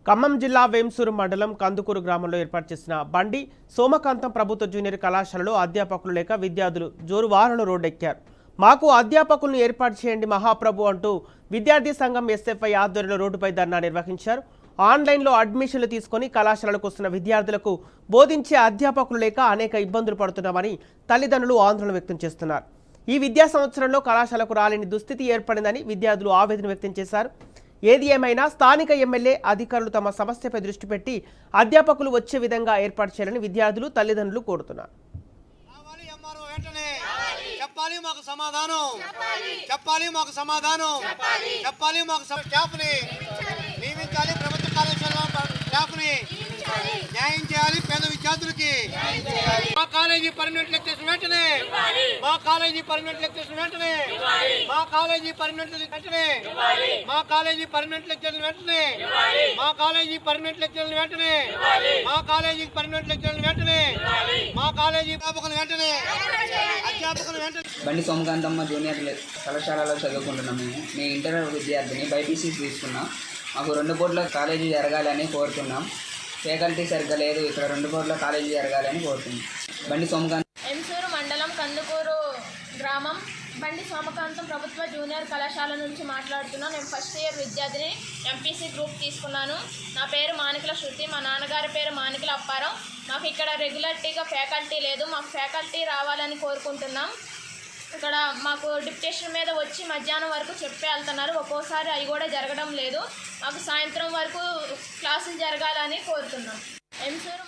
ఖమ్మం జిల్లా వేంసూరు మండలం కందుకూరు గ్రామంలో ఏర్పాటు చేసిన బండి సోమకాంతం ప్రభుత్వ జూనియర్ కళాశాలలో అధ్యాపకులు లేక విద్యార్థులు జోరువారును రోడ్డెక్కారు. మాకు అధ్యాపకులను ఏర్పాటు చేయండి మహాప్రభు అంటూ విద్యార్థి సంఘం ఎస్ఎఫ్ఐ ఆధ్వర్యంలో రోడ్డుపై ధర్నా నిర్వహించారు. ఆన్లైన్లో అడ్మిషన్లు తీసుకుని కళాశాలకు వస్తున్న విద్యార్థులకు బోధించే అధ్యాపకులు లేక అనేక ఇబ్బందులు పడుతున్నామని తల్లిదండ్రులు ఆందోళన వ్యక్తం చేస్తున్నారు. ఈ విద్యా సంవత్సరంలో కళాశాలకు రాలేని దుస్థితి ఏర్పడిందని విద్యార్థులు ఆవేదన వ్యక్తం చేశారు. ఏది ఏమైనా స్థానిక ఎమ్మెల్యే అధికారులు తమ సమస్యపై దృష్టి పెట్టి అధ్యాపకులు వచ్చే విధంగా ఏర్పాటు చేయాలని విద్యార్థులు తల్లిదండ్రులు కోరుతున్నారు. న్యాయం చేయాలి పేద విద్యార్థులకి. మా కాలేజీ పర్మనెంట్ లెక్చర్స్ వెంటనే, మా కాలేజీ పర్మనెంట్ లెక్చర్స్ వెంటనే, మా కాలేజీ పర్మనెంట్ వెంటనే, మా కాలేజీ పర్మనెంట్ లెక్చర్స్ వెంటనే, మా కాలేజీ పర్మనెంట్ లెక్చర్స్ వెంటనే, మా కాలేజీ పర్మనెంట్ లెక్చర్స్ వెంటనే, మా కాలేజీ అధ్యాపకులు వెంటనే, అధ్యాపకులు వెంటనే. బండి సోమకాంతమ్మ జూనియర్ కళాశాలలో చదువుకుంటున్నాము. నేను ఇంటర్ విద్యార్థిని, బైపీసీ తీసుకున్నాం. మాకు 2 కోట్ల కాలేజీ జరగాలని కోరుతున్నాం. ఫ్యాకల్టీ సరిగ్గా లేదు, ఇక్కడ 2 కోట్ల కాలేజీ జరగాలని కోరుతున్నాం. బండి సోమకాంతం, వేంసూరు మండలం కందుకూరు గ్రామం, బండి సోమకాంతం ప్రభుత్వ జూనియర్ కళాశాల నుంచి మాట్లాడుతున్నాను. నేను ఫస్ట్ ఇయర్ విద్యార్థిని, ఎంపీసీ గ్రూప్ తీసుకున్నాను. నా పేరు మానికల శృతి, మా నాన్నగారి పేరు మానికల అప్పారావు. మాకు ఇక్కడ రెగ్యులర్గా ఫ్యాకల్టీ లేదు, మాకు ఫ్యాకల్టీ రావాలని కోరుకుంటున్నాం. ఇక్కడ మాకు డిప్యుటేషన్ మీద వచ్చి మధ్యాహ్నం వరకు చెప్పే వెళ్తున్నారు, ఒక్కోసారి అవి కూడా జరగడం లేదు. మాకు సాయంత్రం వరకు క్లాసులు జరగాలని కోరుతున్నాం. వేంసూరు